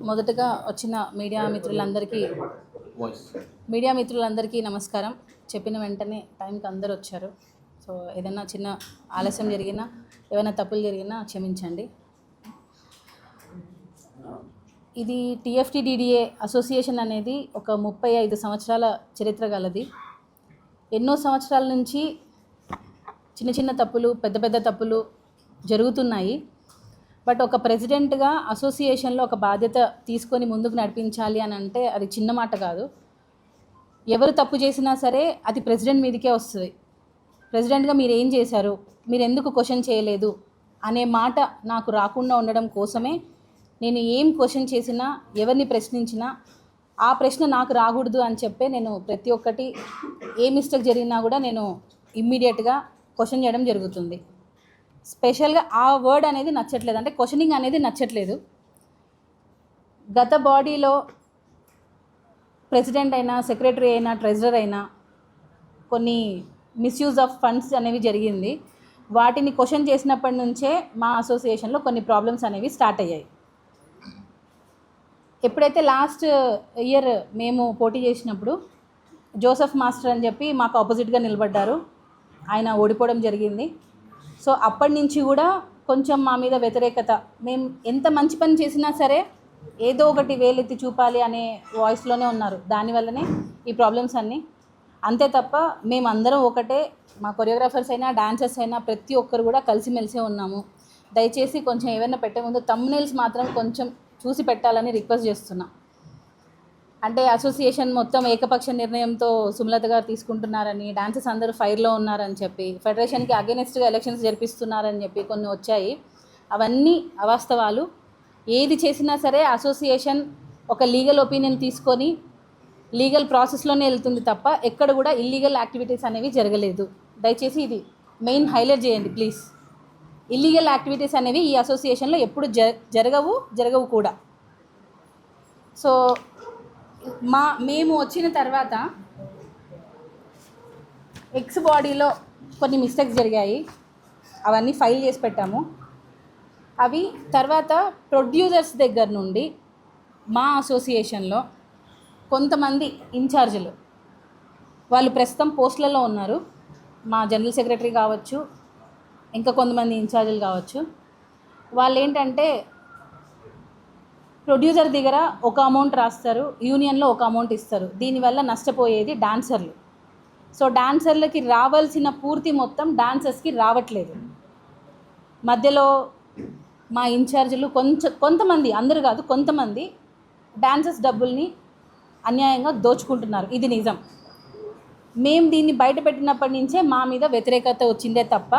మొదటగా వచ్చిన మీడియా మిత్రులందరికీ నమస్కారం. చెప్పిన వెంటనే టైంకి అందరూ వచ్చారు. సో ఏదైనా చిన్న ఆలస్యం జరిగినా, ఏమైనా తప్పులు జరిగినా క్షమించండి. ఇది TFT-DDA అసోసియేషన్ అనేది ఒక 35 సంవత్సరాల చరిత్ర గలది. ఎన్నో సంవత్సరాల నుంచి చిన్న చిన్న తప్పులు, పెద్ద పెద్ద తప్పులు జరుగుతున్నాయి. బట్ ఒక ప్రెసిడెంట్గా అసోసియేషన్లో ఒక బాధ్యత తీసుకొని ముందుకు నడిపించాలి అని అంటే అది చిన్న మాట కాదు. ఎవరు తప్పు చేసినా సరే అది ప్రెసిడెంట్ మీదకే వస్తుంది. ప్రెసిడెంట్గా మీరు ఏం చేశారు, మీరు ఎందుకు క్వశ్చన్ చేయలేదు అనే మాట నాకు రాకుండా ఉండడం కోసమే నేను ఏం క్వశ్చన్ చేసినా, ఎవరిని ప్రశ్నించినా ఆ ప్రశ్న నాకు రాకూడదు అని చెప్పే నేను ప్రతి ఒక్కటి ఏ మిస్టేక్ జరిగినా కూడా నేను ఇమ్మీడియట్గా క్వశ్చన్ చేయడం జరుగుతుంది. స్పెషల్గా ఆ వర్డ్ అనేది నచ్చట్లేదు, అంటే క్వశ్చనింగ్ అనేది నచ్చట్లేదు. గత బాడీలో ప్రెసిడెంట్ అయినా, సెక్రటరీ అయినా, ట్రెజరర్ అయినా కొన్ని మిస్యూజ్ ఆఫ్ ఫండ్స్ అనేవి జరిగింది. వాటిని క్వశ్చన్ చేసినప్పటి నుంచే మా అసోసియేషన్లో కొన్ని ప్రాబ్లమ్స్ అనేవి స్టార్ట్ అయ్యాయి. ఎప్పుడైతే లాస్ట్ ఇయర్ మేము పోటీ చేసినప్పుడు జోసెఫ్ మాస్టర్ అని చెప్పి మాకు ఆపోజిట్గా నిలబడ్డారు. ఆయన ఓడిపోవడం జరిగింది. సో అప్పటి నుంచి కూడా కొంచెం మా మీద వ్యతిరేకత, మేము ఎంత మంచి పని చేసినా సరే ఏదో ఒకటి వేలెత్తి చూపాలి అనే వాయిస్లోనే ఉన్నారు. దానివల్లనే ఈ ప్రాబ్లమ్స్ అన్నీ. అంతే తప్ప మేమందరం ఒకటే, మా కొరియోగ్రాఫర్స్ అయినా, డాన్సర్స్ అయినా ప్రతి ఒక్కరు కూడా కలిసిమెలిసే ఉన్నాము. దయచేసి కొంచెం ఏమైనా పెట్టే ముందు థంబ్నెయిల్స్ మాత్రం కొంచెం చూసి పెట్టాలని రిక్వెస్ట్ చేస్తున్నా. అంటే అసోసియేషన్ మొత్తం ఏకపక్ష నిర్ణయంతో సుమలత గారు తీసుకుంటున్నారని, డాన్సర్స్ అందరూ ఫైర్లో ఉన్నారని చెప్పి, ఫెడరేషన్కి అగెనిస్ట్గా ఎలక్షన్స్ జరిపిస్తున్నారని చెప్పి కొన్ని వచ్చాయి. అవన్నీ అవాస్తవాలు. ఏది చేసినా సరే అసోసియేషన్ ఒక లీగల్ ఒపీనియన్ తీసుకొని లీగల్ ప్రాసెస్లోనే వెళ్తుంది తప్ప ఎక్కడ కూడా ఇల్లీగల్ యాక్టివిటీస్ అనేవి జరగలేదు. దయచేసి ఇది మెయిన్ హైలైట్ చేయండి ప్లీజ్. ఇల్లీగల్ యాక్టివిటీస్ అనేవి ఈ అసోసియేషన్లో ఎప్పుడు జరగవు కూడా. సో మేము వచ్చిన తర్వాత ఎక్స్ బాడీలో కొన్ని మిస్టేక్స్ జరిగాయి. అవన్నీ ఫైల్ చేసి పెట్టాము. అవి తర్వాత ప్రొడ్యూసర్స్ దగ్గర నుండి మా అసోసియేషన్లో కొంతమంది ఇన్ఛార్జీలు, వాళ్ళు ప్రస్తుతం పోస్టులలో ఉన్నారు. మా జనరల్ సెక్రటరీ కావచ్చు, ఇంకా కొంతమంది ఇన్ఛార్జీలు కావచ్చు. వాళ్ళు ఏంటంటే ప్రొడ్యూసర్ దగ్గర ఒక అమౌంట్ రాస్తారు, యూనియన్లో ఒక అమౌంట్ ఇస్తారు. దీనివల్ల నష్టపోయేది డాన్సర్లు. సో డాన్సర్లకి రావాల్సిన పూర్తి మొత్తం డాన్సర్స్కి రావట్లేదు. మధ్యలో మా ఇన్ఛార్జీలు కొంతమంది, అందరూ కాదు, కొంతమంది డాన్సర్స్ డబ్బుల్ని అన్యాయంగా దోచుకుంటున్నారు. ఇది నిజం. మేము దీన్ని బయట పెట్టినప్పటి నుంచే మా మీద వ్యతిరేకత వచ్చిందే తప్ప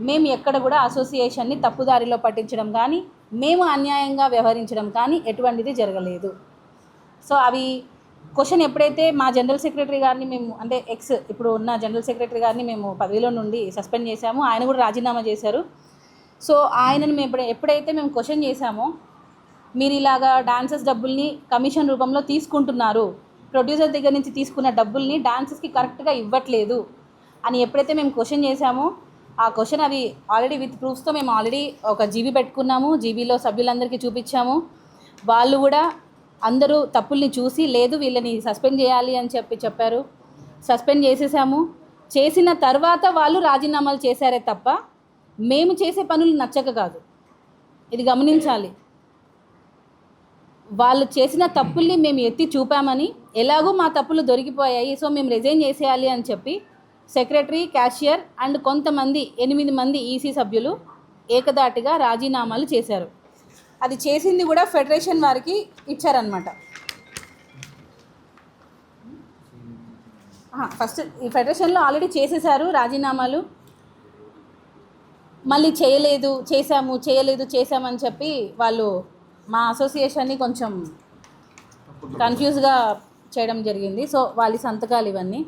మేము ఎక్కడ కూడా అసోసియేషన్ని తప్పుదారిలో పట్టించడం కానీ, మేము అన్యాయంగా వ్యవహరించడం కానీ ఎటువంటిది జరగలేదు. సో అవి క్వశ్చన్ ఎప్పుడైతే మా జనరల్ సెక్రటరీ గారిని మేము, అంటే ఇప్పుడు ఉన్న జనరల్ సెక్రటరీ గారిని మేము పదవిలో నుండి సస్పెండ్ చేశాము. ఆయన కూడా రాజీనామా చేశారు. సో ఆయనను మేము ఎప్పుడైతే మేము క్వశ్చన్ చేశామో, మీరు ఇలాగా డాన్సర్స్ డబ్బుల్ని కమిషన్ రూపంలో తీసుకుంటున్నారు, ప్రొడ్యూసర్ దగ్గర నుంచి తీసుకున్న డబ్బుల్ని డాన్సర్స్కి కరెక్ట్గా ఇవ్వట్లేదు అని ఎప్పుడైతే మేము క్వశ్చన్ చేశామో, ఆ క్వశ్చన్ అవి ఆల్రెడీ విత్ ప్రూఫ్స్తో మేము ఆల్రెడీ ఒక జీబీ పెట్టుకున్నాము. జీబీలో సభ్యులందరికీ చూపించాము. వాళ్ళు కూడా అందరూ తప్పుల్ని చూసి లేదు వీళ్ళని సస్పెండ్ చేయాలి అని చెప్పారు. సస్పెండ్ చేసేసాము. చేసిన తర్వాత వాళ్ళు రాజీనామాలు చేశారే తప్ప మేము చేసే పనులు నచ్చక కాదు. ఇది గమనించాలి. వాళ్ళు చేసిన తప్పుల్ని మేము ఎత్తి చూపామని, ఎలాగూ మా తప్పులు దొరికిపోయాయి, సో మేము రిజైన్ చేసేయాలి అని చెప్పి సెక్రటరీ, క్యాషియర్ అండ్ కొంతమంది 8 మంది ఈసీ సభ్యులు ఏకదాటిగా రాజీనామాలు చేశారు. అది చేసింది కూడా ఫెడరేషన్ వారికి ఇచ్చారనమాట. ఫస్ట్ ఈ ఫెడరేషన్లో ఆల్రెడీ చేసేసారు రాజీనామాలు. మళ్ళీ చేసామని చెప్పి వాళ్ళు మా అసోసియేషన్ని కొంచెం కన్ఫ్యూజ్గా చేయడం జరిగింది. సో వాళ్ళ సంతకాలు ఇవన్నీ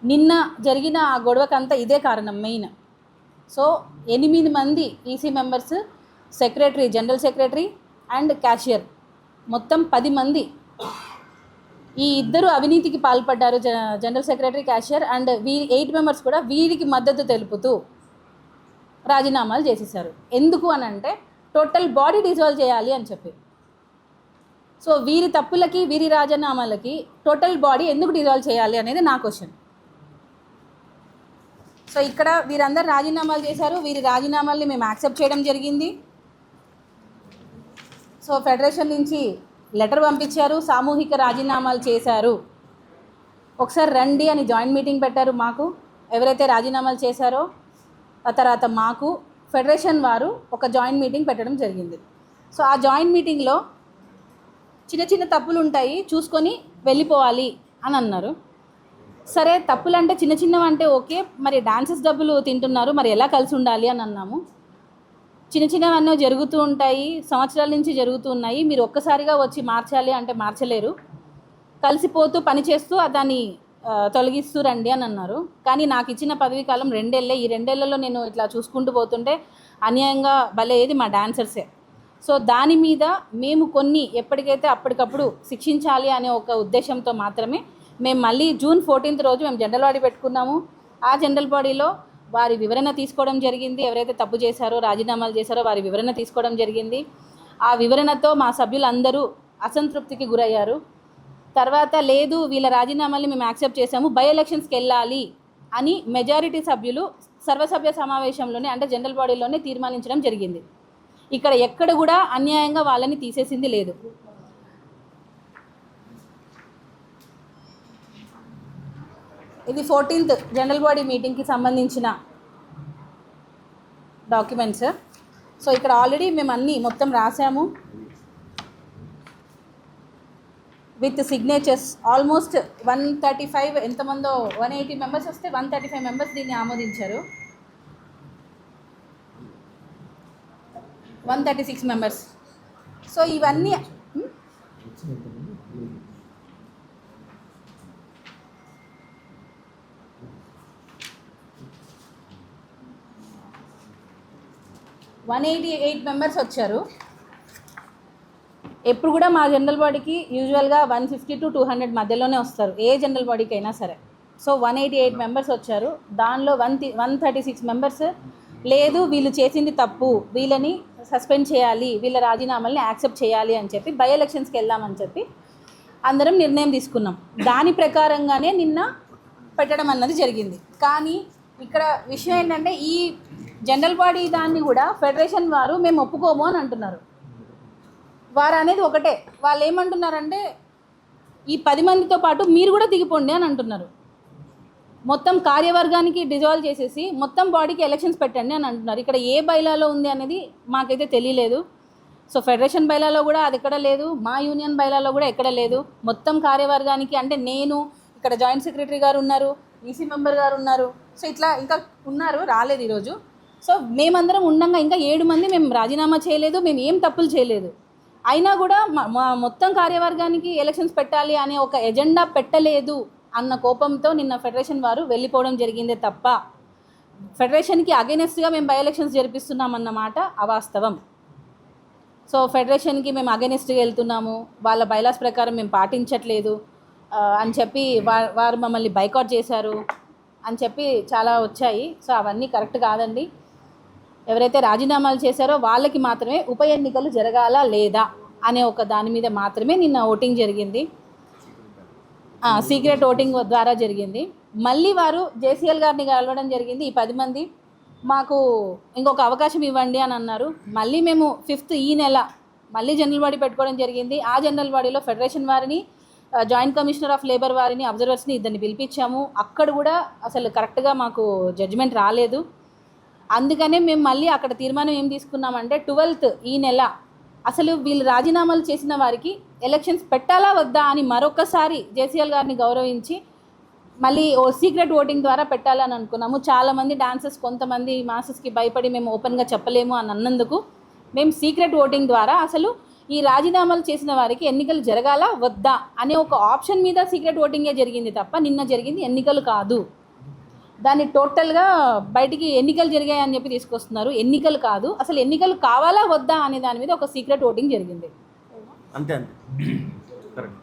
నిన్న జరిగిన ఆ గొడవకంతా ఇదే కారణం మెయిన్. సో 8 మంది EC members, secretary, general secretary and cashier, మొత్తం 10 మంది ఈ ఇద్దరు అవినీతికి పాల్పడ్డారు. General secretary, cashier and 8 members కూడా వీరికి మద్దతు తెలుపుతూ రాజీనామాలు చేసేసారు. ఎందుకు అని అంటే టోటల్ బాడీ డిజాల్వ్ చేయాలి అని చెప్పి. సో వీరి తప్పులకి వీరి రాజీనామాలకి టోటల్ బాడీ ఎందుకు డిజాల్వ్ చేయాలి అనేది నా క్వశ్చన్. సో ఇక్కడ వీరందరూ రాజీనామాలు చేశారు. వీరి రాజీనామాల్ని మేము యాక్సెప్ట్ చేయడం జరిగింది. సో ఫెడరేషన్ నుంచి లెటర్ పంపించారు, సామూహిక రాజీనామాలు చేశారు, ఒకసారి రండి అని జాయింట్ మీటింగ్ పెట్టారు. మాకు ఎవరైతే రాజీనామాలు చేశారో ఆ తర్వాత మాకు ఫెడరేషన్ వారు ఒక జాయింట్ మీటింగ్ పెట్టడం జరిగింది. సో ఆ జాయింట్ మీటింగ్లో చిన్న చిన్న తప్పులు ఉంటాయి, చూసుకొని వెళ్ళిపోవాలి అని అన్నారు. సరే, తప్పులు అంటే చిన్న చిన్నవి అంటే ఓకే, మరి డాన్సెస్ డబ్బులు తింటున్నారు, మరి ఎలా కలిసి ఉండాలి అని అన్నాము. చిన్న చిన్నవన్నీ జరుగుతూ ఉంటాయి, సంవత్సరాల నుంచి జరుగుతూ ఉన్నాయి, మీరు ఒక్కసారిగా వచ్చి మార్చాలి అంటే మార్చలేరు, కలిసిపోతూ పనిచేస్తూ దాన్ని తొలగిస్తూ రండి అని అన్నారు. కానీ నాకు ఇచ్చిన పదవీ కాలం 2 ఏళ్ళే. ఈ 2 ఏళ్లలో నేను ఇట్లా చూసుకుంటూ పోతుంటే అన్యాయంగా బలయ్యేది మా డాన్సర్సే. సో దాని మీద మేము కొన్ని ఎప్పటికైతే అప్పటికప్పుడు శిక్షించాలి అనే ఒక ఉద్దేశంతో మాత్రమే మేము మళ్ళీ జూన్ 14th రోజు మేము జనరల్ బాడీ పెట్టుకున్నాము. ఆ జనరల్ బాడీలో వారి వివరణ తీసుకోవడం జరిగింది. ఎవరైతే తప్పు చేశారో, రాజీనామాలు చేశారో వారి వివరణ తీసుకోవడం జరిగింది. ఆ వివరణతో మా సభ్యులందరూ అసంతృప్తికి గురయ్యారు. తర్వాత లేదు, వీళ్ళ రాజీనామాల్ని మేము యాక్సెప్ట్ చేసాము, బై ఎలక్షన్స్కి వెళ్ళాలి అని మెజారిటీ సభ్యులు సర్వసభ్య సమావేశంలోనే అంటే జనరల్ బాడీలోనే తీర్మానించడం జరిగింది. ఇక్కడ ఎక్కడ కూడా అన్యాయంగా వాళ్ళని తీసేసింది లేదు. ఇది 14th జనరల్ బాడీ మీటింగ్కి సంబంధించిన డాక్యుమెంట్స్. సో ఇక్కడ ఆల్రెడీ మేము అన్నీ మొత్తం రాసాము విత్ సిగ్నేచర్స్. ఆల్మోస్ట్ 135 ఎంతమందో 180 మెంబర్స్ వస్తే 135 మెంబర్స్ దీన్ని ఆమోదించారు. 136 మెంబర్స్. సో ఇవన్నీ $188 మెంబర్స్ వచ్చారు. ఎప్పుడు కూడా మా జనరల్ బాడీకి యూజువల్గా 150 to 200 మధ్యలోనే వస్తారు, ఏ జనరల్ బాడీకి అయినా సరే. సో 188 మెంబర్స్ వచ్చారు. దానిలో 136 మెంబర్స్ లేదు, వీళ్ళు చేసింది తప్పు, వీళ్ళని సస్పెండ్ చేయాలి, వీళ్ళ రాజీనామాల్ని యాక్సెప్ట్ చేయాలి అని చెప్పి బై ఎలక్షన్స్కి వెళ్దామని చెప్పి అందరం నిర్ణయం తీసుకున్నాం. దాని ప్రకారంగానే నిన్న పెట్టడం అన్నది జరిగింది. కానీ ఇక్కడ విషయం ఏంటంటే ఈ జనరల్ బాడీ దాన్ని కూడా ఫెడరేషన్ వారు మేము ఒప్పుకోము అని అంటున్నారు. వారు అనేది ఒకటే, వాళ్ళు ఏమంటున్నారంటే ఈ 10 మందితో పాటు మీరు కూడా దిగిపోండి అని అంటున్నారు. మొత్తం కార్యవర్గానికి డిజాల్వ్ చేసేసి మొత్తం బాడీకి ఎలక్షన్స్ పెట్టండి అని అంటున్నారు. ఇక్కడ ఏ బైలాలో ఉంది అనేది మాకైతే తెలియలేదు. సో ఫెడరేషన్ బైలాలో కూడా అది ఎక్కడ లేదు, మా యూనియన్ బైలాలో కూడా ఎక్కడ లేదు. మొత్తం కార్యవర్గానికి అంటే నేను, ఇక్కడ జాయింట్ సెక్రటరీ గారు ఉన్నారు, ఈసీ మెంబర్ గారు ఉన్నారు, సో ఇట్లా ఇంకా ఉన్నారు, రాలేదు ఈరోజు. సో మేమందరం ఉండగా ఇంకా 7 మంది మేము రాజీనామా చేయలేదు, మేము ఏం తప్పులు చేయలేదు. అయినా కూడా మా మొత్తం కార్యవర్గానికి ఎలక్షన్స్ పెట్టాలి అనే ఒక ఎజెండా పెట్టలేదు అన్న కోపంతో నిన్న ఫెడరేషన్ వారు వెళ్ళిపోవడం జరిగిందే తప్ప ఫెడరేషన్కి అగైనెస్ట్గా మేము బై ఎలక్షన్స్ జరిపిస్తున్నామన్నమాట అవాస్తవం. సో ఫెడరేషన్కి మేము అగైనెస్ట్గా వెళ్తున్నాము, వాళ్ళ బైలాస్ ప్రకారం మేము పాటించట్లేదు అని చెప్పి వారు మమ్మల్ని బైకాట్ చేశారు అని చెప్పి చాలా వచ్చాయి. సో అవన్నీ కరెక్ట్ కాదండి. ఎవరైతే రాజీనామాలు చేశారో వాళ్ళకి మాత్రమే ఉప ఎన్నికలు జరగాల లేదా అనే ఒక దాని మీద మాత్రమే నిన్న ఓటింగ్ జరిగింది. సీక్రెట్ ఓటింగ్ ద్వారా జరిగింది. మళ్ళీ వారు జేసీఎల్ గారిని కలవడం జరిగింది. ఈ 10 మంది మాకు ఇంకొక అవకాశం ఇవ్వండి అని అన్నారు. మళ్ళీ మేము 5th ఈ నెల మళ్ళీ జనరల్ బాడీ పెట్టుకోవడం జరిగింది. ఆ జనరల్ బాడీలో ఫెడరేషన్ వారిని, జాయింట్ కమిషనర్ ఆఫ్ లేబర్ వారిని, అబ్జర్వర్స్ని ఇద్దరిని పిలిపించాము. అక్కడ కూడా అసలు కరెక్ట్గా మాకు జడ్జిమెంట్ రాలేదు. అందుకనే మేము మళ్ళీ అక్కడ తీర్మానం ఏం తీసుకున్నామంటే 12th ఈ నెల అసలు వీళ్ళు రాజీనామాలు చేసిన వారికి ఎలక్షన్స్ పెట్టాలా వద్దా అని మరొకసారి జేసీఎల్ గారిని గౌరవించి మళ్ళీ సీక్రెట్ ఓటింగ్ ద్వారా పెట్టాలని అనుకున్నాము. చాలామంది డాన్సర్స్, కొంతమంది మాసెస్కి భయపడి మేము ఓపెన్గా చెప్పలేము అని అన్నందుకు మేము సీక్రెట్ ఓటింగ్ ద్వారా అసలు ఈ రాజీనామాలు చేసిన వారికి ఎన్నికలు జరగాలా వద్దా అనే ఒక ఆప్షన్ మీద సీక్రెట్ ఓటింగే జరిగింది తప్ప నిన్న జరిగింది ఎన్నికలు కాదు. దాన్ని టోటల్గా బయటికి ఎన్నికలు జరిగాయని చెప్పి తీసుకొస్తున్నారు. ఎన్నికలు కాదు, అసలు ఎన్నికలు కావాలా వద్దా అనే దాని మీద ఒక సీక్రెట్ ఓటింగ్ జరిగింది. అంతే అంతే కరెక్ట్.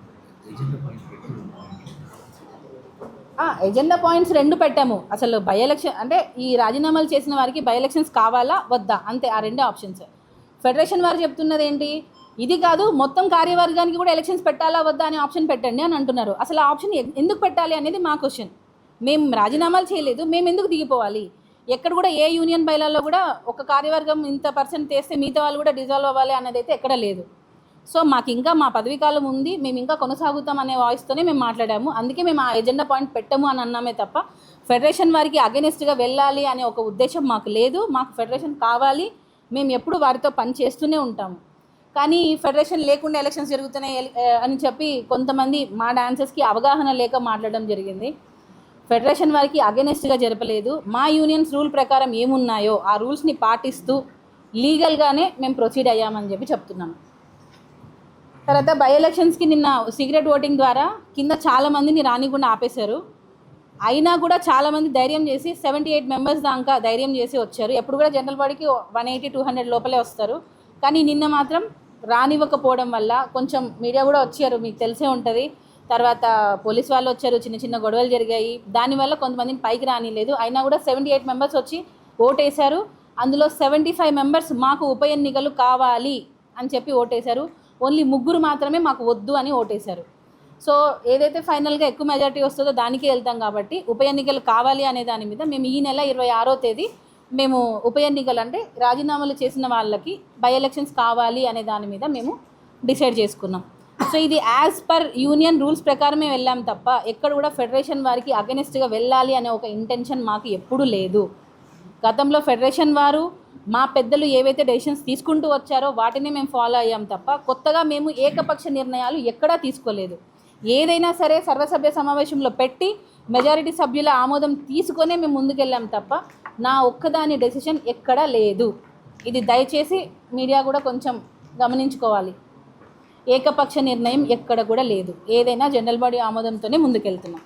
ఎజెండా పాయింట్స్ 2 పెట్టాము. అసలు బై ఎలక్షన్ అంటే ఈ రాజీనామాలు చేసిన వారికి బై ఎలక్షన్స్ కావాలా వద్దా, అంతే. ఆ 2 ఆప్షన్స్. ఫెడరేషన్ వారు చెప్తున్నది ఏంటి, ఇది కాదు మొత్తం కార్యవర్గానికి కూడా ఎలక్షన్స్ పెట్టాలా వద్దా అనే ఆప్షన్ పెట్టండి అని అంటున్నారు. అసలు ఆ ఆప్షన్ ఎందుకు పెట్టాలి అనేది మా క్వశ్చన్. మేము రాజీనామాలు చేయలేదు, మేము ఎందుకు దిగిపోవాలి? ఎక్కడ కూడా ఏ యూనియన్ బైలాలో కూడా ఒక కార్యవర్గం ఇంత పర్సెంట్ చేస్తే మిగతా వాళ్ళు కూడా డిజాల్వ్ అవ్వాలి అన్నది అయితే ఎక్కడ లేదు. సో మాకు ఇంకా మా పదవీ కాలం ఉంది, మేము ఇంకా కొనసాగుతాం అనే వాయిస్తోనే మేము మాట్లాడాము. అందుకే మేము ఆ ఎజెండా పాయింట్ పెట్టము అని అన్నామే తప్ప ఫెడరేషన్ వారికి అగెనిస్ట్గా వెళ్ళాలి అనే ఒక ఉద్దేశం మాకు లేదు. మాకు ఫెడరేషన్ కావాలి, మేము ఎప్పుడు వారితో పని చేస్తూనే ఉంటాము. కానీ ఫెడరేషన్ లేకుండా ఎలక్షన్స్ జరుగుతున్నాయి అని చెప్పి కొంతమంది మా డాన్సర్స్కి అవగాహన లేక మాట్లాడడం జరిగింది. ఫెడరేషన్ వారికి అగెనిస్ట్గా జరపలేదు. మా యూనియన్స్ రూల్ ప్రకారం ఏమున్నాయో ఆ రూల్స్ని పాటిస్తూ లీగల్గానే మేము ప్రొసీడ్ అయ్యామని చెప్పి చెప్తున్నాము. తర్వాత బై ఎలక్షన్స్కి నిన్న సీక్రెట్ ఓటింగ్ ద్వారా కింద చాలామందిని రానికుండా ఆపేశారు. అయినా కూడా చాలామంది ధైర్యం చేసి 78 మెంబర్స్ దాకా ధైర్యం చేసి వచ్చారు. ఎప్పుడు కూడా జనరల్ బాడీకి 180-200 లోపలే వస్తారు. కానీ నిన్న మాత్రం రానివ్వకపోవడం వల్ల కొంచెం మీడియా కూడా వచ్చారు, మీకు తెలిసే ఉంటుంది. తర్వాత పోలీస్ వాళ్ళు వచ్చారు, చిన్న చిన్న గొడవలు జరిగాయి. దానివల్ల కొంతమందిని పైకి రానిలేదు. అయినా కూడా 78 మెంబర్స్ వచ్చి ఓటేశారు. అందులో 75 మెంబర్స్ మాకు ఉప ఎన్నికలు కావాలి అని చెప్పి ఓటేశారు. ఓన్లీ 3 మాత్రమే మాకు వద్దు అని ఓటేశారు. సో ఏదైతే ఫైనల్గా ఎక్కువ మెజారిటీ వస్తుందో దానికే వెళ్తాం కాబట్టి ఉప ఎన్నికలు కావాలి అనే దాని మీద మేము ఈ నెల 26వ తేదీ మేము ఉప ఎన్నికలు అంటే రాజీనామాలు చేసిన వాళ్ళకి బై ఎలక్షన్స్ కావాలి అనే దాని మీద మేము డిసైడ్ చేసుకున్నాం. సో ఇది యాజ్ పర్ యూనియన్ రూల్స్ ప్రకారమే వెళ్ళాం తప్ప ఎక్కడ కూడా ఫెడరేషన్ వారికి అగెనిస్ట్గా వెళ్ళాలి అనే ఒక ఇంటెన్షన్ మాకు ఎప్పుడూ లేదు. గతంలో ఫెడరేషన్ వారు మా పెద్దలు ఏవైతే డెసిషన్స్ తీసుకుంటూ వచ్చారో వాటిని మేము ఫాలో అయ్యాం తప్ప కొత్తగా మేము ఏకపక్ష నిర్ణయాలు ఎక్కడా తీసుకోలేదు. ఏదైనా సరే సర్వసభ్య సమావేశంలో పెట్టి మెజారిటీ సభ్యుల ఆమోదం తీసుకొనే మేము ముందుకెళ్ళాం తప్ప నా ఒక్కదాని డెసిషన్ ఎక్కడా లేదు. ఇది దయచేసి మీడియా కూడా కొంచెం గమనించుకోవాలి. ఏకపక్ష నిర్ణయం ఎక్కడ కూడా లేదు. ఏదైనా జనరల్ బాడీ ఆమోదంతోనే ముందుకెళ్తున్నాం.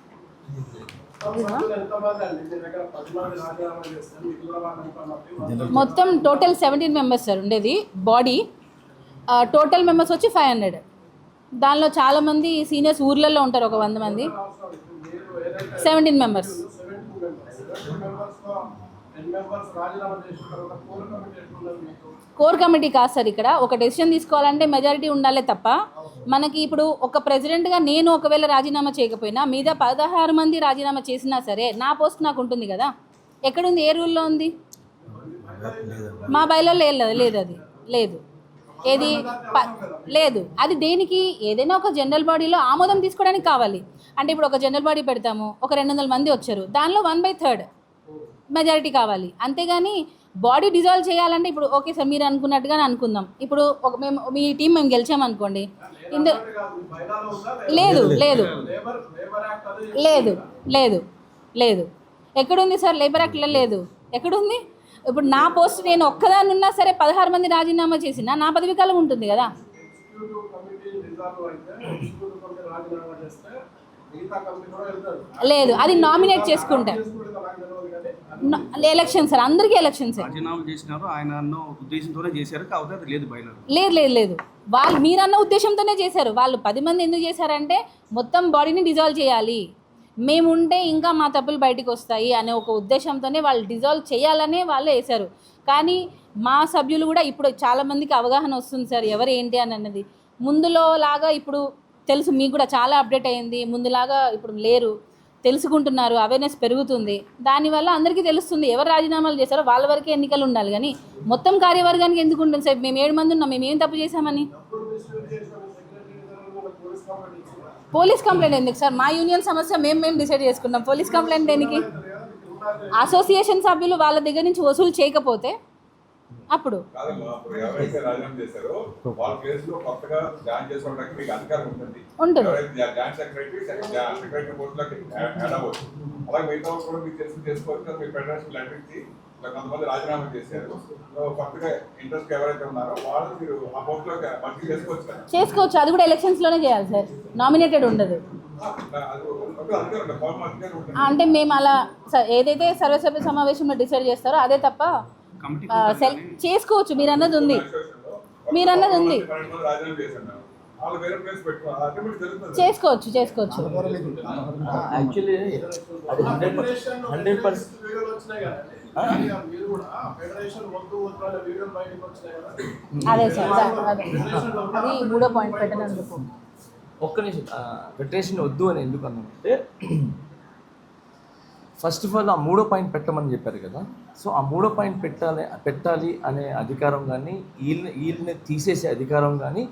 మొత్తం టోటల్ 17 మెంబర్స్ సార్ ఉండేది బాడీ. టోటల్ మెంబర్స్ వచ్చి 500. దానిలో చాలామంది సీనియర్స్ ఊర్లలో ఉంటారు, ఒక 100 మంది. 17 మెంబర్స్. కోర్ కమిటీ కాదు సార్. ఇక్కడ ఒక డెసిషన్ తీసుకోవాలంటే మెజారిటీ ఉండాలి తప్ప మనకి ఇప్పుడు ఒక ప్రెసిడెంట్గా నేను ఒకవేళ రాజీనామా చేయకపోయినా మీద 16 మంది రాజీనామా చేసినా సరే నా పోస్ట్ నాకు ఉంటుంది కదా. ఎక్కడుంది, ఏ రూల్లో ఉంది? మా బైలో లేదు, అది లేదు. ఏది లేదు. అది దేనికి? ఏదైనా ఒక జనరల్ బాడీలో ఆమోదం తీసుకోవడానికి కావాలి. అంటే ఇప్పుడు ఒక జనరల్ బాడీ పెడతాము, ఒక 200 మంది వచ్చారు, దానిలో 1/3 మెజారిటీ కావాలి. అంతేగాని బాడీ డిజాల్వ్ చేయాలంటే ఇప్పుడు ఓకే సార్ మీరు అనుకున్నట్టుగానే అనుకుందాం. ఇప్పుడు మీ టీం మేము గెలిచామనుకోండి, లేదు లేదు లేదు లేదు లేదు ఎక్కడుంది సార్? లేబర్ యాక్ట్లో లేదు. ఎక్కడుంది? ఇప్పుడు నా పోస్ట్ నేను ఒక్కదాన్ని ఉన్నా సరే 16 మంది రాజీనామా చేసినా నా పదవి కాలం ఉంటుంది కదా. లేదు, అది నామినేట్ చేసుకుంటా. ఎలక్షన్ సార్, అందరికీ ఎలక్షన్ సార్. లేదు లేదు లేదు, వాళ్ళు మీరన్న ఉద్దేశంతోనే చేశారు. వాళ్ళు 10 మంది ఎందుకు చేశారంటే మొత్తం బాడీని డిజాల్వ్ చేయాలి, మేముంటే ఇంకా మా తప్పులు బయటకు వస్తాయి అనే ఒక ఉద్దేశంతోనే వాళ్ళు డిజాల్వ్ చేయాలనే వాళ్ళు వేశారు. కానీ మా సభ్యులు కూడా ఇప్పుడు చాలామందికి అవగాహన వస్తుంది సార్ ఎవరు ఏంటి అని అన్నది. ముందులో లాగా ఇప్పుడు తెలుసు, మీకు కూడా చాలా అప్డేట్ అయ్యింది. ముందులాగా ఇప్పుడు లేరు, తెలుసుకుంటున్నారు, అవేర్నెస్ పెరుగుతుంది. దానివల్ల అందరికీ తెలుస్తుంది ఎవరు రాజీనామాలు చేశారో వాళ్ళ వరకే ఎన్నికలు ఉండాలి. కానీ మొత్తం కార్యవర్గానికి ఎందుకు ఉంటుంది సార్? మేము 7 మంది ఉన్నాం, మేము ఏం తప్పు చేశామని? పోలీస్ కంప్లైంట్ ఎందుకు సార్? మా యూనియన్ సమస్య మేము డిసైడ్ చేసుకున్నాం. పోలీస్ కంప్లైంట్ దేనికి? అసోసియేషన్ సభ్యులు వాళ్ళ దగ్గర నుంచి వసూలు చేయకపోతే అప్పుడు ఉంటుంది. కొంతమంది రాజీనామా చేశారు. ఇంట్రెస్ట్ ఎవరైతే ఉన్నారో వాళ్ళు మీరు ఆ పోస్ట్లో భర్తీ చేసుకోవచ్చు. అది కూడా ఎలక్షన్స్ లోనే చేయాలి సార్, నామినేటెడ్ ఉండదు. అంటే మేము అలా ఏదైతే సర్వసభ్య సమావేశంలో డిసైడ్ చేస్తారో అదే తప్ప చేసుకోవచ్చు. మీరు అన్నది ఉంది. వాళ్ళు వేరే ప్లేస్ పెట్టుకోవాలి అల్టిమేట్ జరుగుతుంది. చేసుకోవచ్చు యాక్చువల్లీ అది 100% వీడియోలు వచ్చినాయి కదండి. మీరు కూడా ఫెడరేషన్ వద్దు అనే వీడియోలు బయటకు వచ్చినాయి కదా. అదే సార్ అది 3వ పాయింట్ పెట్టినందుకు. ఒక్క నిమిషం, ఫెడరేషన్ వద్దు అని ఎందుకు అన్నామంటే ఫస్ట్ ఆఫ్ ఆల్ ఆ 3వ పాయింట్ పెట్టమని చెప్పారు కదా. సో ఆ 3వ పాయింట్ పెట్టాలి అనే అధికారం కానీ వీళ్ళని తీసేసే అధికారం కానీ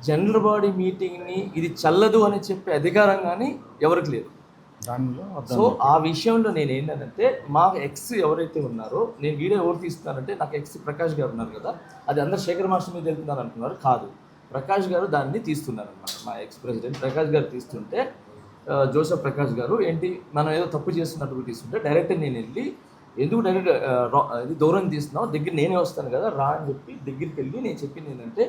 జనరల్ బాడీ మీటింగ్ని ఇది చల్లదు అని చెప్పే అధికారం కానీ ఎవరికి లేదు. సో ఆ విషయంలో నేను ఏంటంటే మా ఎక్స్ ఎవరైతే ఉన్నారో, నేను వీడియో ఎవరు తీస్తున్నారంటే నాకు ఎక్స్ ప్రకాష్ గారు ఉన్నారు కదా, అది అందరు శేఖర్ మాస్టర్ మీద వెళ్తున్నారు అంటున్నారు. కాదు, ప్రకాష్ గారు దాన్ని తీస్తున్నారన్నమాట. మా ఎక్స్ ప్రెసిడెంట్ ప్రకాష్ గారు తీస్తుంటే జోసెఫ్ ప్రకాష్ గారు ఏంటి మనం ఏదో తప్పు చేస్తున్నట్టు తీసుకుంటే డైరెక్ట్ నేను వెళ్ళి ఎందుకు డైరెక్ట్ ఇది దూరం తీస్తున్నావు, దగ్గర నేనే వస్తాను కదా రా అని చెప్పి దగ్గరికి వెళ్ళి నేను చెప్పింది ఏంటంటే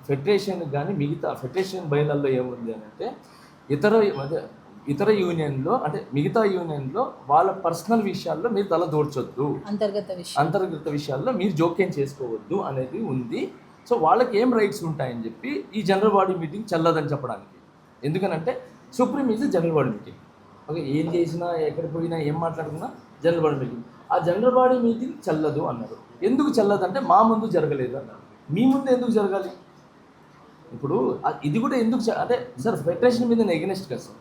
ఫెడరేషన్కి కానీ మిగతా ఫెడరేషన్ బయలాల్లో ఏముంది అని అంటే ఇతర యూనియన్లో అంటే మిగతా యూనియన్లో వాళ్ళ పర్సనల్ విషయాల్లో మీరు తల దూర్చొద్దు, అంతర్గత విషయాల్లో మీరు జోక్యం చేసుకోవద్దు అనేది ఉంది. సో వాళ్ళకి ఏం రైట్స్ ఉంటాయని చెప్పి ఈ జనరల్ బాడీ మీటింగ్ చల్లదని చెప్పడానికి. ఎందుకనంటే supreme is general body meeting. Okay, ఏం చేసినా ఎక్కడ పోయినా ఏం మాట్లాడుకున్నా జనరల్ బాడీ మీటింగ్. ఆ జనరల్ బాడీ మీటింగ్ చల్లదు అన్నారు. ఎందుకు చల్లదంటే మా ముందు జరగలేదు అన్నారు. మీ ముందు ఎందుకు జరగాలి? ఇప్పుడు ఇది కూడా ఎందుకు అంటే సార్ ఫెడరేషన్ మీద నేను ఎగనెస్ట్ కదా సార్.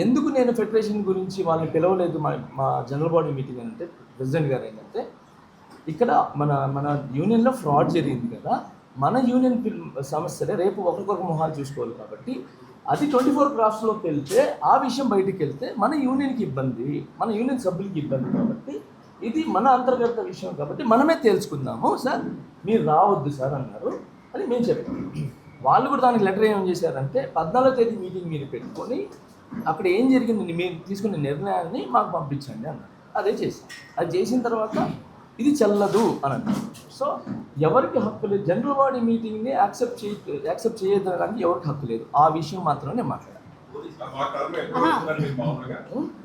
ఎందుకు నేను ఫెడరేషన్ గురించి వాళ్ళని పిలవలేదు మా జనరల్ బాడీ మీటింగ్ అంటే ప్రెసిడెంట్ గారు ఏంటంటే ఇక్కడ మన యూనియన్లో ఫ్రాడ్ జరిగింది కదా, మన యూనియన్ సమస్యలే రేపు ఒకరికొక మొహాలు చూసుకోవాలి కాబట్టి అది 24 క్రాఫ్ట్స్లోకి వెళ్తే ఆ విషయం బయటికి వెళ్తే మన యూనియన్కి ఇబ్బంది, మన యూనియన్ సభ్యులకి ఇబ్బంది. కాబట్టి ఇది మన అంతర్గత విషయం కాబట్టి మనమే తేల్చుకుందాము సార్, మీరు రావద్దు సార్ అన్నారు అని మేము చెప్పాము. వాళ్ళు కూడా దానికి లెటర్ ఏం చేశారంటే 14వ తేదీ మీటింగ్ మీరు పెట్టుకొని అక్కడ ఏం జరిగింది మీరు తీసుకునే నిర్ణయాన్ని మాకు పంపించండి అన్నారు. అదే చేశాం. అది చేసిన తర్వాత ఇది చల్లదు అని అన్నారు. సో ఎవరికి హక్కు లేదు, జనరల్ బాడీ మీటింగ్ని యాక్సెప్ట్ చేయడానికి ఎవరికి హక్కు లేదు. ఆ విషయం మాత్రమే నేను మాట్లాడాను.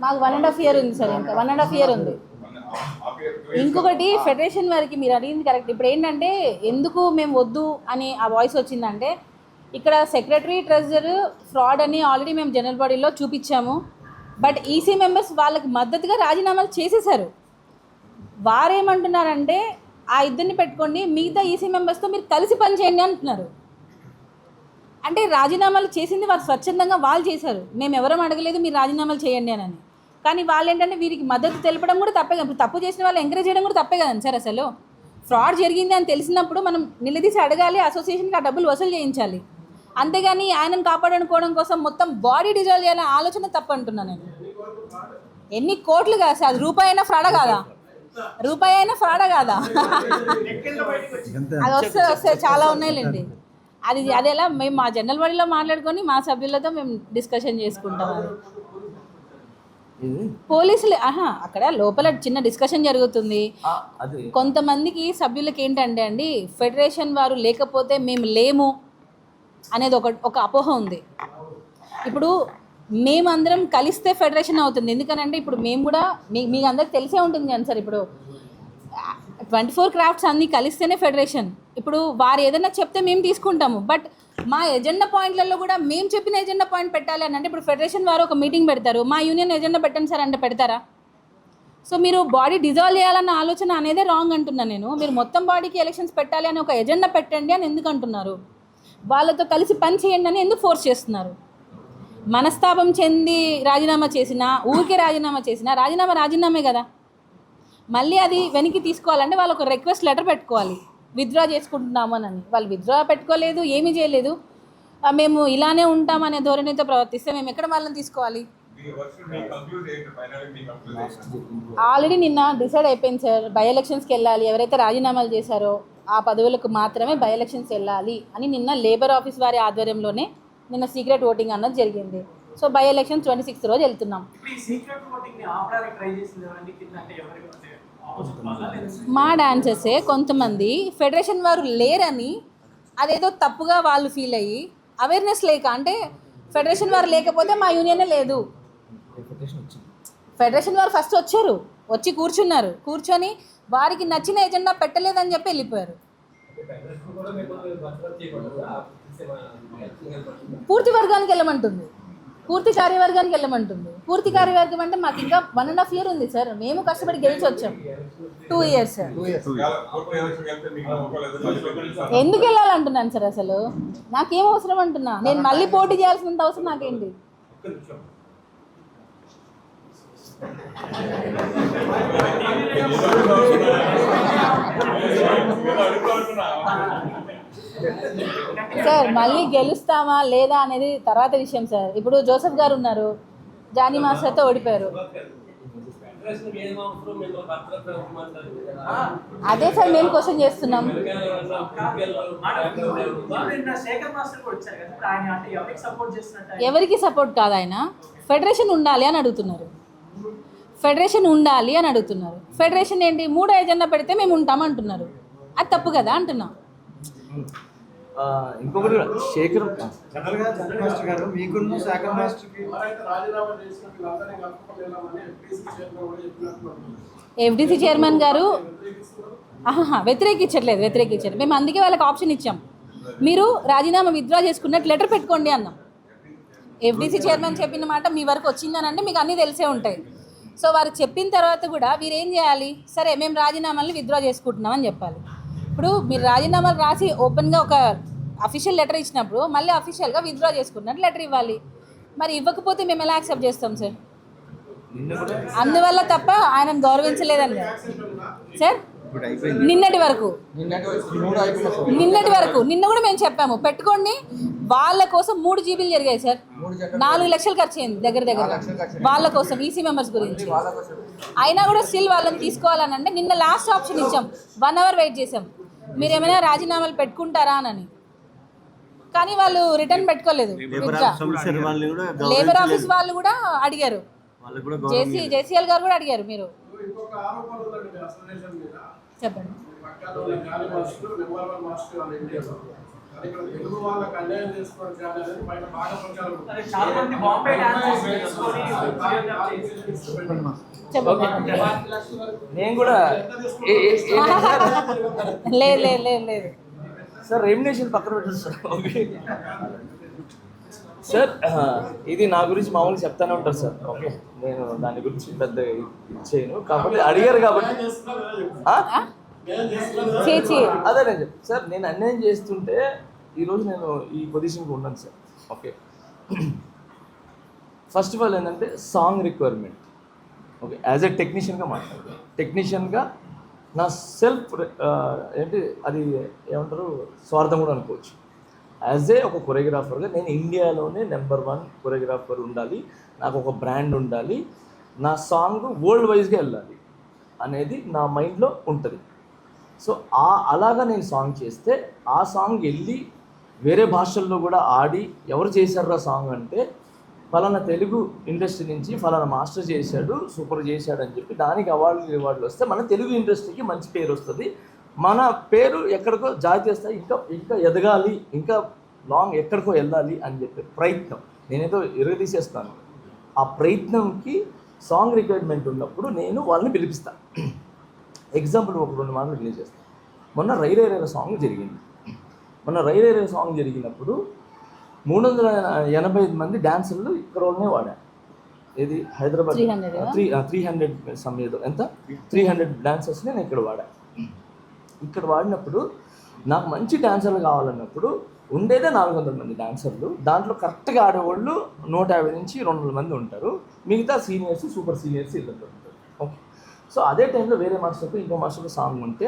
మాకు 1.5 year ఉంది సార్, ఇంకా 1.5 year ఉంది. ఇంకొకటి ఫెడరేషన్ వారికి మీరు అడిగింది కరెక్ట్. ఇప్పుడు ఏంటంటే ఎందుకు మేము వద్దు అని ఆ వాయిస్ వచ్చిందంటే ఇక్కడ సెక్రటరీ ట్రెజరర్ ఫ్రాడ్ అని ఆల్రెడీ మేము జనరల్ బాడీలో చూపించాము. బట్ ఈసీ మెంబర్స్ వాళ్ళకి మద్దతుగా రాజీనామాలు చేసేసారు. వారేమంటున్నారంటే ఆ ఇద్దరిని పెట్టుకోండి, మిగతా ఈసీ మెంబర్స్తో మీరు కలిసి పనిచేయండి అంటున్నారు. అంటే రాజీనామాలు చేసింది వారు స్వచ్ఛందంగా వాళ్ళు చేశారు, మేము ఎవరం అడగలేదు మీరు రాజీనామాలు చేయండి అని. కానీ వాళ్ళు ఏంటంటే వీరికి మద్దతు తెలపడం కూడా తప్పే కదా. ఇప్పుడు తప్పు చేసిన వాళ్ళు ఎంకరేజ్ చేయడం కూడా తప్పే కదండి సార్. అసలు ఫ్రాడ్ జరిగింది అని తెలిసినప్పుడు మనం నిలదీసి అడగాలి, అసోసియేషన్కి ఆ డబ్బులు వసూలు చేయించాలి. అంతేగాని ఆయనను కాపాడుకోవడం కోసం మొత్తం బాడీ డిజాల్వ్ చేయాలనే ఆలోచన తప్పు అంటున్నాను నేను. ఎన్ని కోట్లు కాదు సార్, అది రూపాయి అయినా ఫ్రాడా కాదా? రూపాయి అయినా ఫ్రాడా కాదా? అది వస్తే చాలా ఉన్నాయిలేండి. అది ఎలా మేము మా జనరల్ బాడీలో మాట్లాడుకొని మా సభ్యులతో మేము డిస్కషన్ చేసుకుంటాం. అది పోలీసులు అక్కడ లోపల చిన్న డిస్కషన్ జరుగుతుంది. కొంతమందికి సభ్యులకి ఏంటంటే అండి ఫెడరేషన్ వారు లేకపోతే మేము లేము అనేది ఒక అపోహ ఉంది. ఇప్పుడు మేమందరం కలిస్తే ఫెడరేషన్ అవుతుంది. ఎందుకనంటే ఇప్పుడు మేము కూడా మీకు అందరికి తెలిసే ఉంటుంది కానీ సార్, ఇప్పుడు 24 క్రాఫ్ట్స్ అన్నీ కలిస్తేనే ఫెడరేషన్. ఇప్పుడు వారు ఏదైనా చెప్తే మేము తీసుకుంటాము. బట్ మా ఎజెండా పాయింట్లలో కూడా మేము చెప్పిన ఎజెండా పాయింట్ పెట్టాలి అని అంటే ఇప్పుడు ఫెడరేషన్ వారు ఒక మీటింగ్ పెడతారు, మా యూనియన్ ఎజెండా పెట్టండి సార్ అంటే పెడతారా? సో మీరు బాడీ డిజాల్వ్ చేయాలన్న ఆలోచన అనేదే రాంగ్ అంటున్నాను నేను. మీరు మొత్తం బాడీకి ఎలక్షన్స్ పెట్టాలి అని ఒక ఎజెండా పెట్టండి అని ఎందుకు అంటున్నారు? వాళ్ళతో కలిసి పని చేయండి అని ఎందుకు ఫోర్స్ చేస్తున్నారు? మనస్తాపం చెంది రాజీనామా చేసినా, ఊరికే రాజీనామా చేసినా రాజీనామే కదా. మళ్ళీ అది వెనక్కి తీసుకోవాలంటే వాళ్ళు ఒక రిక్వెస్ట్ లెటర్ పెట్టుకోవాలి, విత్డ్రా చేసుకుంటున్నాము అని. వాళ్ళు విత్డ్రా పెట్టుకోలేదు, ఏమీ చేయలేదు. మేము ఇలానే ఉంటామనే ధోరణితో ప్రవర్తిస్తే మేము ఎక్కడ వాళ్ళని తీసుకోవాలి? ఆల్రెడీ నిన్న డిసైడ్ అయిపోయింది సార్, బై ఎలక్షన్స్కి వెళ్ళాలి. ఎవరైతే రాజీనామాలు చేశారో ఆ పదవులకు మాత్రమే బై ఎలక్షన్స్ వెళ్ళాలి అని నిన్న లేబర్ ఆఫీస్ వారి ఆధ్వర్యంలోనే నిన్న సీక్రెట్ ఓటింగ్ అన్నది జరిగింది. సో బై ఎలక్షన్ 26 రోజు వెళ్తున్నాం. మా డాన్సర్సే కొంతమంది ఫెడరేషన్ వారు లేరని అదేదో తప్పుగా వాళ్ళు ఫీల్ అయ్యి అవేర్నెస్ లేక, అంటే ఫెడరేషన్ వారు లేకపోతే మా యూనియనే లేదు. ఫెడరేషన్ వారు ఫస్ట్ వచ్చారు, వచ్చి కూర్చొని వారికి నచ్చిన ఎజెండా పెట్టలేదని చెప్పి వెళ్ళిపోయారు. పూర్తి వర్గానికి వెళ్ళమంటుంది, పూర్తి కార్యవర్గానికి వెళ్ళమంటుంది. పూర్తి కార్యవర్గం అంటే మాకు ఇంకా 1.5 year ఉంది సార్. మేము కష్టపడి గెలిచి వచ్చాం. 2 years సార్. కోర్టు ఎలక్షన్ వెళ్తే మీకు ఒకవేళ ఎందుకు వెళ్ళాలంటున్నాను సార్? అసలు నాకేం అవసరం అంటున్నా? నేను మళ్ళీ పోటీ చేయాల్సినంత అవసరం నాకేంటి? సార్ మళ్ళీ గెలుస్తామా లేదా అనేది తర్వాత విషయం సార్. ఇప్పుడు జోసెఫ్ గారు ఉన్నారు, జానీ మాస్టర్తో ఓడిపోయారు. అదే సార్ మేము క్వశ్చన్ చేస్తున్నాం. ఎవరికి సపోర్ట్ కాదు ఆయన, ఫెడరేషన్ ఉండాలి అని అడుగుతున్నారు. ఫెడరేషన్ ఉండాలి అని అడుగుతున్నారు. ఫెడరేషన్ ఏంటి? 3 ఏజెండా పెడితే మేము ఉంటామంటున్నారు. అది తప్పు కదా అంటున్నాం. ఇంకొకటి శేఖర్ జనరల్గా జనరల్ మాస్టర్ గారు మీకున్న శాఖ మాస్టర్కి ఎవరైతే రాజీనామా చేసిన వీళ్ళందరినీ కలుపుకొని వెళ్ళామని FDC చైర్మన్ కూడా చెప్పినట్టు ఎఫ్డీసీ చైర్మన్ గారు వ్యతిరేకించట్లేదు. మేము అందుకే వాళ్ళకి ఆప్షన్ ఇచ్చాం. మీరు రాజీనామా విత్డ్రా చేసుకున్నట్టు లెటర్ పెట్టుకోండి అన్నాం. ఎఫ్డీసీ చైర్మన్ చెప్పిన మాట మీ వరకు వచ్చిందని అంటే మీకు అన్నీ తెలిసే ఉంటాయి. సో వారు చెప్పిన తర్వాత కూడా మీరు ఏం చేయాలి? సరే మేము రాజీనామాలను విత్డ్రా చేసుకుంటున్నామని చెప్పాలి. ఇప్పుడు మీరు రాజీనామాలు రాసి ఓపెన్గా ఒక అఫీషియల్ లెటర్ ఇచ్చినప్పుడు మళ్ళీ అఫీషియల్గా విత్డ్రా చేసుకున్నట్టు లెటర్ ఇవ్వాలి. మరి ఇవ్వకపోతే మేము ఎలా యాక్సెప్ట్ చేస్తాం సార్? అందువల్ల తప్ప ఆయనను గౌరవించలేదని కదా సార్. నిన్నటి వరకు నిన్న కూడా మేము చెప్పాము పెట్టుకోండి. వాళ్ళ కోసం 3 GB జరిగాయి సార్. 4 లక్షలు ఖర్చు అయింది దగ్గర వాళ్ళ కోసం, ఈసీ మెంబర్స్ గురించి. అయినా కూడా స్టిల్ వాళ్ళని తీసుకోవాలని అంటే నిన్న లాస్ట్ ఆప్షన్ ఇచ్చాం. 1 hour వెయిట్ చేసాం, మీరు ఏమైనా రాజీనామాలు పెట్టుకుంటారా అని. కానీ వాళ్ళు రిటర్న్ పెట్టుకోలేదు. లేబర్ ఆఫీస్ వాళ్ళు కూడా అడిగారు, జేసీఎల్ గారు కూడా అడిగారు. మీరు ఇంకొక ఆరోపణ ఉందండి అసోసియేషన్ మీద. చెప్పండి. పక్కన జానీ మాస్టర్ నెంబర్ 1 మాస్టర్ వాళ్ళ ఇండియాలో అది ఇక్కడ తెలుగు వాళ్ళకి అన్యాయం చేసుకోవడం చేయాలని బయట బాగా ప్రచారం ఉంది. చాలా మంది బాంబే డాన్స్ చేసుకొని నేను కూడా లేదు సార్ రెమ్యునేషన్ పక్కన పెట్టండి సార్. ఓకే సార్, ఇది నా గురించి మామూలుగా చెప్తానే ఉంటారు సార్. ఓకే, నేను దాని గురించి పెద్ద ఇచ్చేయను. కాకపోతే అడిగారు కాబట్టి అదే నేను చెప్పాను సార్. నేను అన్యాయం చేస్తుంటే ఈరోజు నేను ఈ పొజిషన్కి ఉన్నాను sir. Okay, first of all ఏంటంటే song requirement. Okay, as a టెక్నీషియన్గా మాట్లాడతాను. టెక్నీషియన్గా నా సెల్ఫ్ ఏంటి అది ఏమంటారు స్వార్థం కూడా అనుకోవచ్చు. యాజ్ ఏ ఒక కొరియోగ్రాఫర్గా నేను ఇండియాలోనే నెంబర్ 1 కొరియోగ్రాఫర్ ఉండాలి, నాకు ఒక బ్రాండ్ ఉండాలి, నా సాంగ్ వరల్డ్ వైజ్గా వెళ్ళాలి అనేది నా మైండ్లో ఉంటుంది. సో అలాగా నేను సాంగ్ చేస్తే ఆ సాంగ్ వెళ్ళి వేరే భాషల్లో కూడా ఆడి ఎవరు చేశారు ఆ సాంగ్ అంటే ఫలానా తెలుగు ఇండస్ట్రీ నుంచి ఫలానా మాస్టర్ చేశాడు, సూపర్ చేశాడు అని చెప్పి దానికి అవార్డులు వస్తే మన తెలుగు ఇండస్ట్రీకి మంచి పేరు వస్తుంది. మన పేరు ఎక్కడికో జాతీయ స్థాయి ఇంకా ఎదగాలి, ఇంకా లాంగ్ ఎక్కడికో వెళ్ళాలి అని చెప్పే ప్రయత్నం. నేనేదో ఎరగదీసేస్తాను. ఆ ప్రయత్నంకి సాంగ్ రిక్వైర్మెంట్ ఉన్నప్పుడు నేను వాళ్ళని పిలిపిస్తాను. ఎగ్జాంపుల్ ఒక 2 మాటలు రిలీజ్ చేస్తాను. మొన్న రైరేరే సాంగ్ జరిగింది. రైరేరే సాంగ్ జరిగినప్పుడు 385 మంది డాన్సర్లు ఇక్కడ వాళ్ళనే వాడారు. ఏది హైదరాబాద్ 300 సమయంలో ఎంత 300 డాన్సర్స్ని నేను ఇక్కడ వాడాను. ఇక్కడ వాడినప్పుడు నాకు మంచి డాన్సర్లు కావాలన్నప్పుడు ఉండేదే 400 మంది డాన్సర్లు. దాంట్లో కరెక్ట్గా ఆడేవాళ్ళు 150 నుంచి 200 మంది ఉంటారు. మిగతా సీనియర్స్, సూపర్ సీనియర్స్ ఇద్దరు ఉంటారు. ఓకే, సో అదే టైంలో వేరే మాస్టర్కి ఇంకో మాస్టర్కి సాంగ్ ఉంటే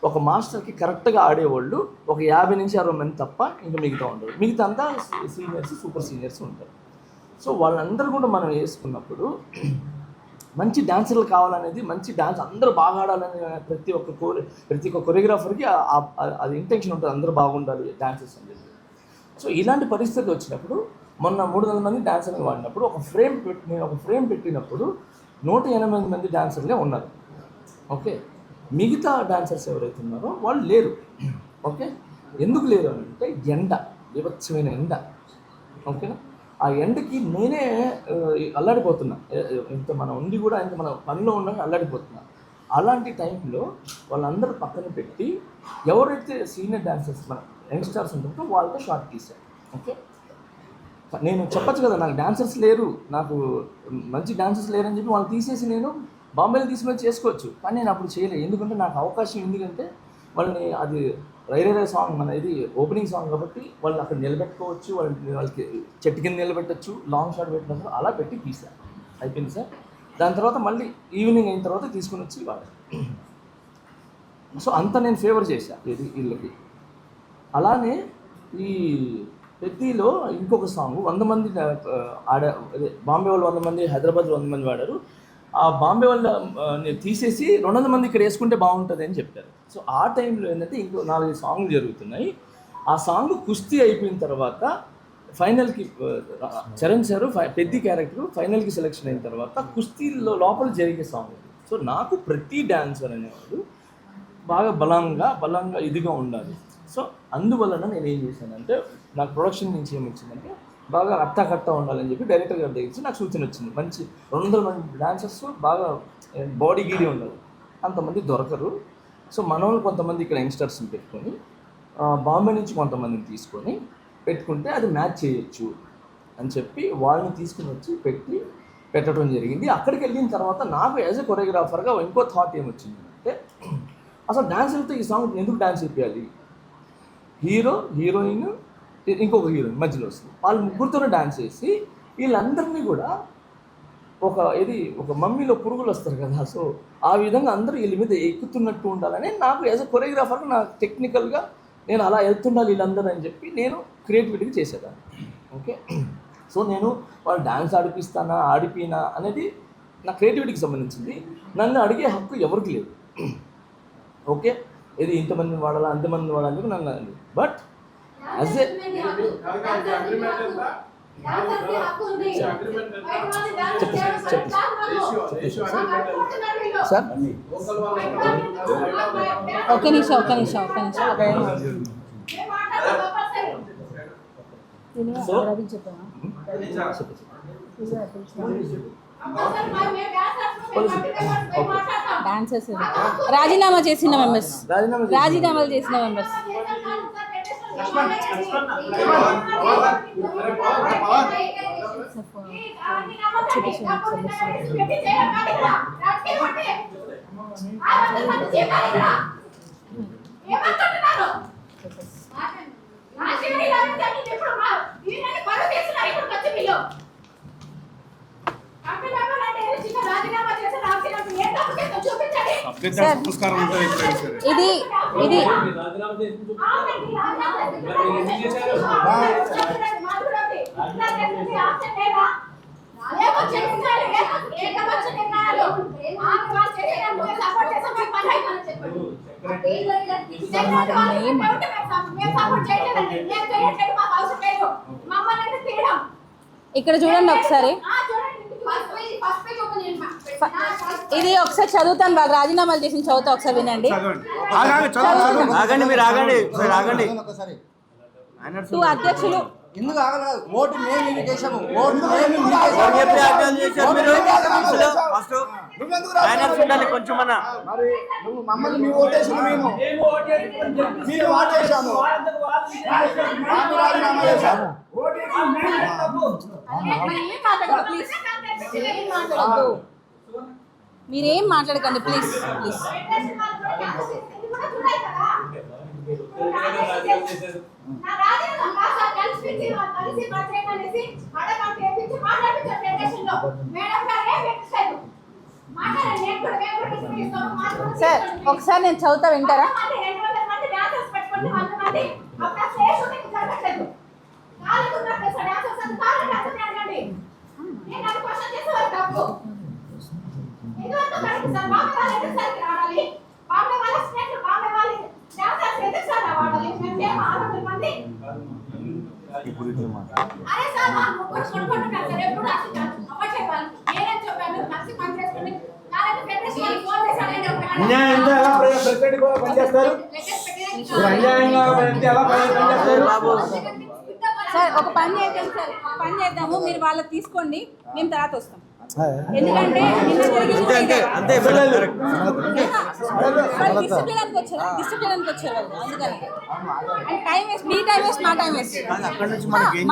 ఒక మాస్టర్కి కరెక్ట్గా ఆడేవాళ్ళు ఒక 50 నుంచి 60 మంది తప్ప ఇంకా మిగతా ఉండరు. మిగతా అంతా సీనియర్స్, సూపర్ సీనియర్స్ ఉంటారు. సో వాళ్ళందరూ కూడా మనం వేసుకున్నప్పుడు మంచి డాన్సర్లు కావాలనేది, మంచి డాన్స్ అందరూ బాగా ఆడాలని ప్రతి ఒక్క కొరియోగ్రాఫర్కి అది ఇంటెన్షన్ ఉంటుంది, అందరూ బాగుండాలి డాన్సర్స్ అని చెప్పి. సో ఇలాంటి పరిస్థితి వచ్చినప్పుడు మొన్న 300 మంది డాన్సర్లు వాడినప్పుడు నేను ఒక ఫ్రేమ్ పెట్టినప్పుడు 180 మంది డాన్సర్లే ఉన్నారు. ఓకే, మిగతా డాన్సర్స్ ఎవరైతే ఉన్నారో వాళ్ళు లేరు. ఓకే, ఎందుకు లేరు అని అంటే ఎండ, విభత్సమైన ఎండ. ఓకేనా, ఆ ఎండకి నేనే అల్లాడిపోతున్నా. ఇంత మనం ఉండి కూడా ఇంత మన పనిలో ఉండగా అల్లాడిపోతున్నా. అలాంటి టైంలో వాళ్ళందరూ పక్కన పెట్టి ఎవరైతే సీనియర్ డాన్సర్స్ మన యంగ్స్టర్స్ ఉంటారు వాళ్ళతో షార్ట్ తీశాను. ఓకే, నేను చెప్పచ్చు కదా నాకు డాన్సర్స్ లేరు, నాకు మంచి డాన్సర్స్ లేరు అని చెప్పి వాళ్ళు తీసేసి నేను బాంబేలో తీసుకొని చేసుకోవచ్చు, కానీ నేను అప్పుడు చేయలేదు. ఎందుకంటే నాకు అవకాశం ఎందుకంటే వాళ్ళని అది రైరే సాంగ్ మన ఇది ఓపెనింగ్ సాంగ్ కాబట్టి వాళ్ళు అక్కడ నిలబెట్టుకోవచ్చు, వాళ్ళకి చెట్టు కింద నిలబెట్టచ్చు, లాంగ్ షాట్ పెట్టినప్పుడు అలా పెట్టి తీశాను. అయిపోయింది సార్. దాని తర్వాత మళ్ళీ ఈవినింగ్ అయిన తర్వాత తీసుకుని వచ్చి వాళ్ళు సో అంత నేను ఫేవర్ చేశాను ఇది వీళ్ళకి. అలానే ఈ పెద్దీలో ఇంకొక సాంగ్ 100 మంది అదే బాంబే వాళ్ళు 100 మంది, హైదరాబాద్లో 100 మంది వాడారు. ఆ బాంబే వాళ్ళ తీసేసి 200 మంది ఇక్కడ వేసుకుంటే బాగుంటుంది అని చెప్పారు. సో ఆ టైంలో ఏంటంటే ఇంకో 4 సాంగ్లు జరుగుతున్నాయి. ఆ సాంగ్ కుస్తీ అయిపోయిన తర్వాత ఫైనల్కి చరణ్ సారు పెద్ద క్యారెక్టర్ ఫైనల్కి సెలెక్షన్ అయిన తర్వాత కుస్తీలో లోపల జరిగే సాంగ్. సో నాకు ప్రతి డాన్సర్ అనేవాడు బాగా బలంగా ఇదిగా ఉండాలి. సో అందువలన నేను ఏం చేశానంటే నాకు ప్రొడక్షన్ నుంచి ఏమొచ్చిందంటే బాగా అట్టకట్ట ఉండాలని చెప్పి డైరెక్టర్ గారి దగ్గర నాకు సూచన వచ్చింది. మంచి 200 మంది డాన్సర్స్ బాగా బాడీ గీడి ఉండాలి, అంతమంది దొరకరు. సో మనోళ్ళు కొంతమంది ఇక్కడ యంగ్స్టర్స్ని పెట్టుకొని బాంబే నుంచి కొంతమందిని తీసుకొని పెట్టుకుంటే అది మ్యాచ్ చేయొచ్చు అని చెప్పి వాళ్ళని తీసుకుని వచ్చి పెట్టడం జరిగింది. అక్కడికి వెళ్ళిన తర్వాత నాకు యాజ్ ఎ కొరియోగ్రాఫర్గా ఇంకో థాట్ ఏమొచ్చింది అంటే అసలు డాన్సర్తో ఈ సాంగ్ ఎందుకు డాన్స్ చెప్పాలి, హీరో హీరోయిన్ ఇంకొక హీరోయిన్ మధ్యలో వస్తుంది, వాళ్ళు ముగ్గురితోనే డాన్స్ చేసి వీళ్ళందరినీ కూడా ఒక మమ్మీలో పురుగులు వస్తారు కదా, సో ఆ విధంగా అందరూ వీళ్ళ మీద ఎక్కుతున్నట్టు ఉండాలని నాకు యాజ్ ఎ కొరియోగ్రాఫర్గా నాకు టెక్నికల్గా నేను అలా వెళ్తుండాలి వీళ్ళందరూ అని చెప్పి నేను క్రియేటివిటీగా చేసేదాన్ని. ఓకే, సో నేను వాళ్ళు డాన్స్ ఆడిపినా అనేది నా క్రియేటివిటీకి సంబంధించింది. నన్ను అడిగే హక్కు ఎవరికి లేదు. ఓకే, ఇది ఇంతమందిని వాడాలా అంతమందిని వాడాలి అని నన్ను, బట్ యాజ్ ఏ సార్ ఒక్క నిమిషం డాన్సర్స్ రాజీనామా చేసిన మెంబర్స్ ఇది ఇక్కడ చూడండి ఒకసారి, ఇది ఒకసారి చదువుతాను, వాళ్ళు రాజీనామాలు చేసిన చదువుతా ఒకసారి వినండి. అధ్యక్షులు ఎందుకు ఆగలేదు? ఓటు మేము ఇన్విటేషన్ కొంచెం మరి నువ్వు మమ్మల్ని మీ ఓటేసిన మేము ఓటేసాము మీరేం మాట్లాడకండి ప్లీజ్. సార్ ఒకసారి నేను చదువుతా వింటారా? సార్ ఒక పని చేద్దాము, మీరు వాళ్ళకి తీసుకోండి, మేము తర్వాత వస్తాం. ఎందుకంటే నిన్న జరిగింది కూడా ఇదే. అంతే వాళ్ళు డిస్టర్బ్ చేయడానికి వచ్చారు వాళ్ళు అందుకని టైం వేస్ట్, మీ టైం వేస్ట్, మా టైం వేస్ట్. అక్కడ నుంచి మనకి మా